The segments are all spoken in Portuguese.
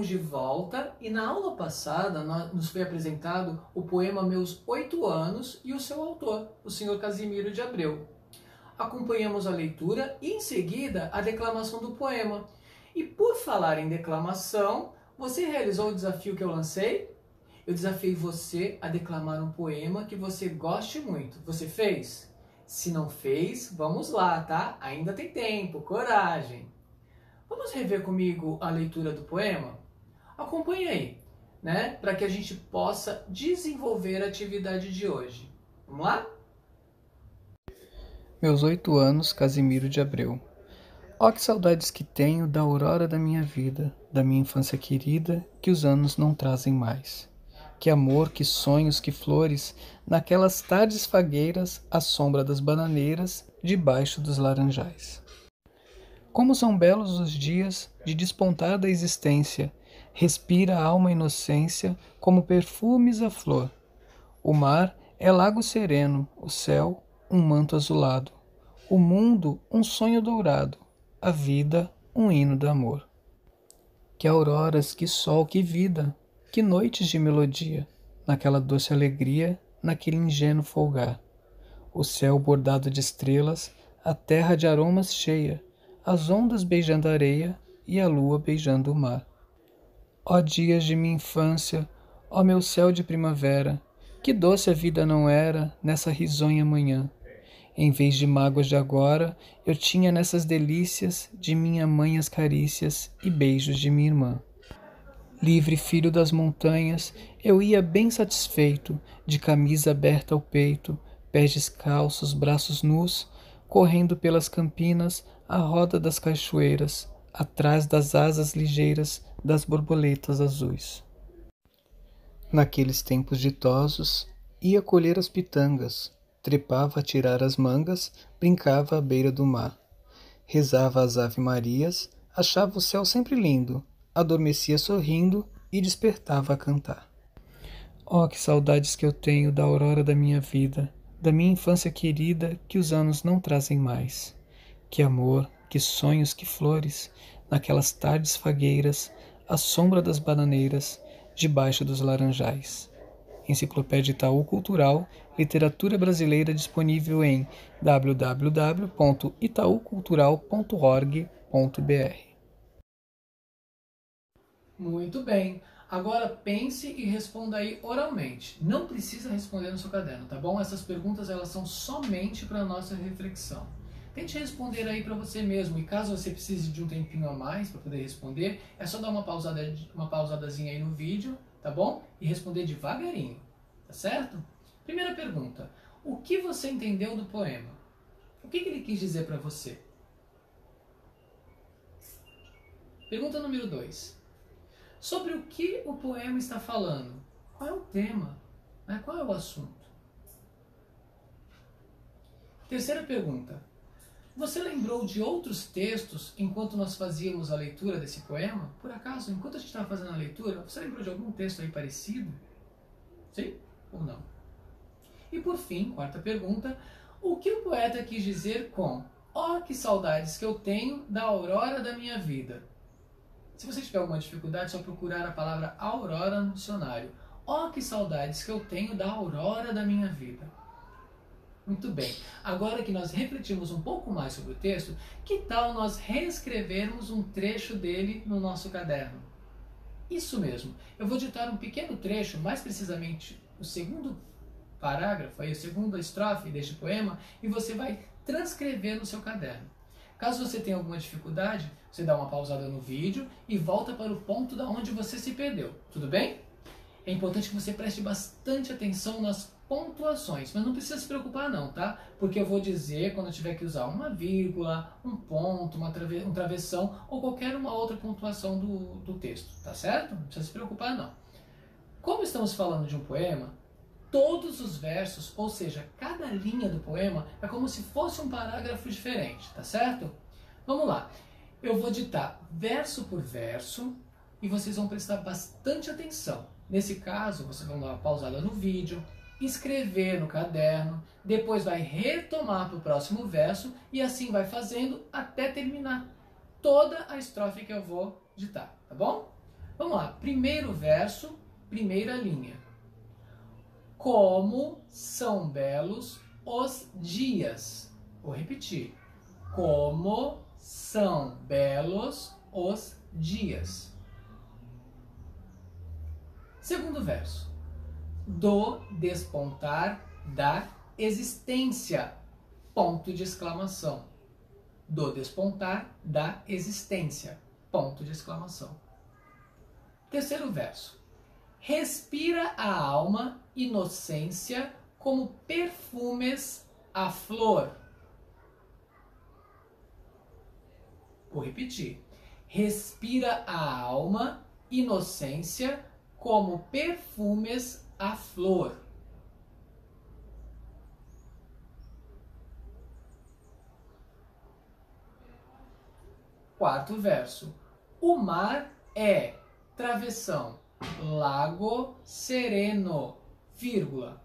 Estamos de volta e na aula passada nos foi apresentado o poema Meus 8 Anos e o seu autor, o Sr. Casimiro de Abreu. Acompanhamos a leitura e em seguida a declamação do poema. E por falar em declamação, você realizou o desafio que eu lancei? Eu desafiei você a declamar um poema que você goste muito. Você fez? Se não fez, vamos lá, tá? Ainda tem tempo, coragem! Vamos rever comigo a leitura do poema? Acompanhe aí, né? Para que a gente possa desenvolver a atividade de hoje. Vamos lá? Meus 8 anos, Casimiro de Abreu. Oh, que saudades que tenho da aurora da minha vida, da minha infância querida, que os anos não trazem mais. Que amor, que sonhos, que flores, naquelas tardes fagueiras, à sombra das bananeiras, debaixo dos laranjais. Como são belos os dias de despontar da existência, respira a alma inocência como perfumes a flor. O mar é lago sereno, o céu um manto azulado, o mundo um sonho dourado, a vida um hino de amor. Que auroras, que sol, que vida, que noites de melodia, naquela doce alegria, naquele ingênuo folgar. O céu bordado de estrelas, a terra de aromas cheia, as ondas beijando a areia e a lua beijando o mar. Ó dias de minha infância, ó meu céu de primavera, que doce a vida não era nessa risonha manhã. Em vez de mágoas de agora, eu tinha nessas delícias de minha mãe as carícias e beijos de minha irmã. Livre filho das montanhas, eu ia bem satisfeito, de camisa aberta ao peito, pés descalços, braços nus, correndo pelas campinas, à roda das cachoeiras, atrás das asas ligeiras das borboletas azuis. Naqueles tempos ditosos, ia colher as pitangas, trepava a tirar as mangas, brincava à beira do mar. Rezava as ave-marias, achava o céu sempre lindo, adormecia sorrindo e despertava a cantar. Oh, que saudades que eu tenho da aurora da minha vida, da minha infância querida que os anos não trazem mais. Que amor, que sonhos, que flores, naquelas tardes fagueiras, à sombra das bananeiras, debaixo dos laranjais. Enciclopédia Itaú Cultural, literatura brasileira disponível em www.itaucultural.org.br. Muito bem. Agora pense e responda aí oralmente. Não precisa responder no seu caderno, tá bom? Essas perguntas elas são somente para a nossa reflexão. Tente responder aí para você mesmo e caso você precise de um tempinho a mais para poder responder, é só dar uma pausadazinha aí no vídeo, tá bom? E responder devagarinho, tá certo? Primeira pergunta. O que você entendeu do poema? O que ele quis dizer para você? Pergunta número 2. Sobre o que o poema está falando? Qual é o tema? Qual é o assunto? Terceira pergunta. Você lembrou de outros textos enquanto nós fazíamos a leitura desse poema? Por acaso, enquanto a gente estava fazendo a leitura, você lembrou de algum texto aí parecido? Sim ou não? E por fim, quarta pergunta. O que o poeta quis dizer com "Oh, que saudades que eu tenho da aurora da minha vida"? Se você tiver alguma dificuldade, é só procurar a palavra aurora no dicionário. Oh, que saudades que eu tenho da aurora da minha vida. Muito bem. Agora que nós refletimos um pouco mais sobre o texto, que tal nós reescrevermos um trecho dele no nosso caderno? Isso mesmo. Eu vou ditar um pequeno trecho, mais precisamente o segundo parágrafo, a segunda estrofe deste poema, e você vai transcrever no seu caderno. Caso você tenha alguma dificuldade, você dá uma pausada no vídeo e volta para o ponto da onde você se perdeu. Tudo bem? É importante que você preste bastante atenção nas pontuações, mas não precisa se preocupar não, tá? Porque eu vou dizer quando eu tiver que usar uma vírgula, um ponto, um travessão ou qualquer uma outra pontuação do texto, tá certo? Não precisa se preocupar não. Como estamos falando de um poema, todos os versos, ou seja, cada linha do poema é como se fosse um parágrafo diferente, tá certo? Vamos lá. Eu vou ditar verso por verso e vocês vão prestar bastante atenção. Nesse caso, vocês vão dar uma pausada no vídeo, escrever no caderno, depois vai retomar para o próximo verso e assim vai fazendo até terminar toda a estrofe que eu vou ditar, tá bom? Vamos lá, primeiro verso, primeira linha. Como são belos os dias. Vou repetir. Como são belos os dias. Segundo verso. Do despontar da existência. Ponto de exclamação. Do despontar da existência. Ponto de exclamação. Terceiro verso. Respira a alma inocência como perfumes a flor. Vou repetir. Respira a alma inocência como perfumes a flor. Quarto verso. O mar é travessão, lago sereno, vírgula.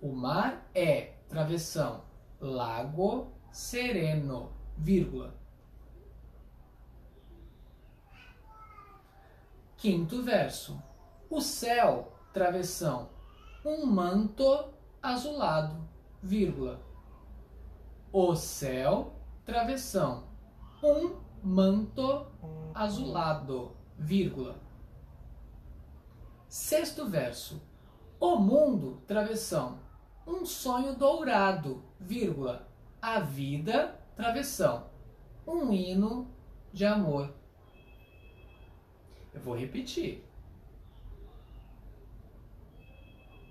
O mar é travessão, lago sereno, vírgula. Quinto verso. O céu, travessão, um manto azulado, vírgula. O céu, travessão, um manto azulado, vírgula. Sexto verso. O mundo, travessão, um sonho dourado, vírgula. A vida, travessão, um hino de amor. Eu vou repetir.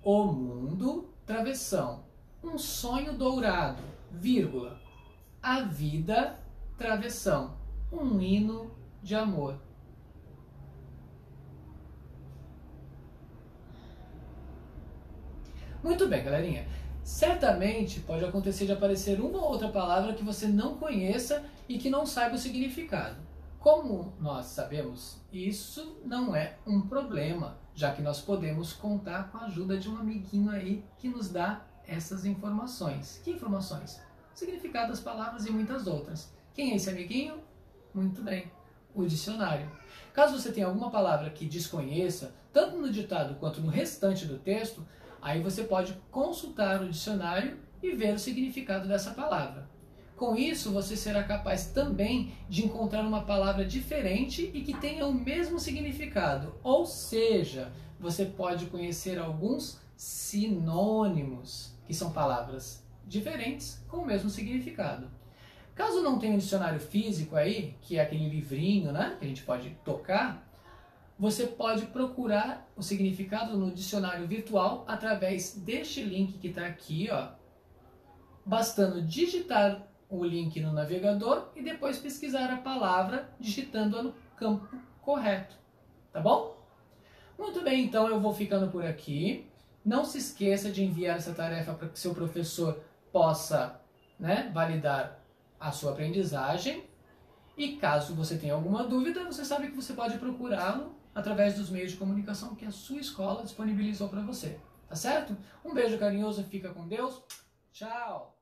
O mundo, travessão, um sonho dourado, vírgula. A vida, travessão, um hino de amor. Muito bem, galerinha. Certamente pode acontecer de aparecer uma ou outra palavra que você não conheça e que não saiba o significado. Como nós sabemos, isso não é um problema, já que nós podemos contar com a ajuda de um amiguinho aí que nos dá essas informações. Que informações? O significado das palavras e muitas outras. Quem é esse amiguinho? Muito bem, o dicionário. Caso você tenha alguma palavra que desconheça, tanto no ditado quanto no restante do texto, aí você pode consultar o dicionário e ver o significado dessa palavra. Com isso, você será capaz também de encontrar uma palavra diferente e que tenha o mesmo significado. Ou seja, você pode conhecer alguns sinônimos, que são palavras diferentes com o mesmo significado. Caso não tenha um dicionário físico aí, que é aquele livrinho, né, que a gente pode tocar, você pode procurar o significado no dicionário virtual através deste link que está aqui, ó, bastando digitar o link no navegador e depois pesquisar a palavra digitando-a no campo correto, tá bom? Muito bem, então eu vou ficando por aqui. Não se esqueça de enviar essa tarefa para que seu professor possa, né, validar a sua aprendizagem. E caso você tenha alguma dúvida, você sabe que você pode procurá-lo através dos meios de comunicação que a sua escola disponibilizou para você, tá certo? Um beijo carinhoso, fica com Deus, tchau!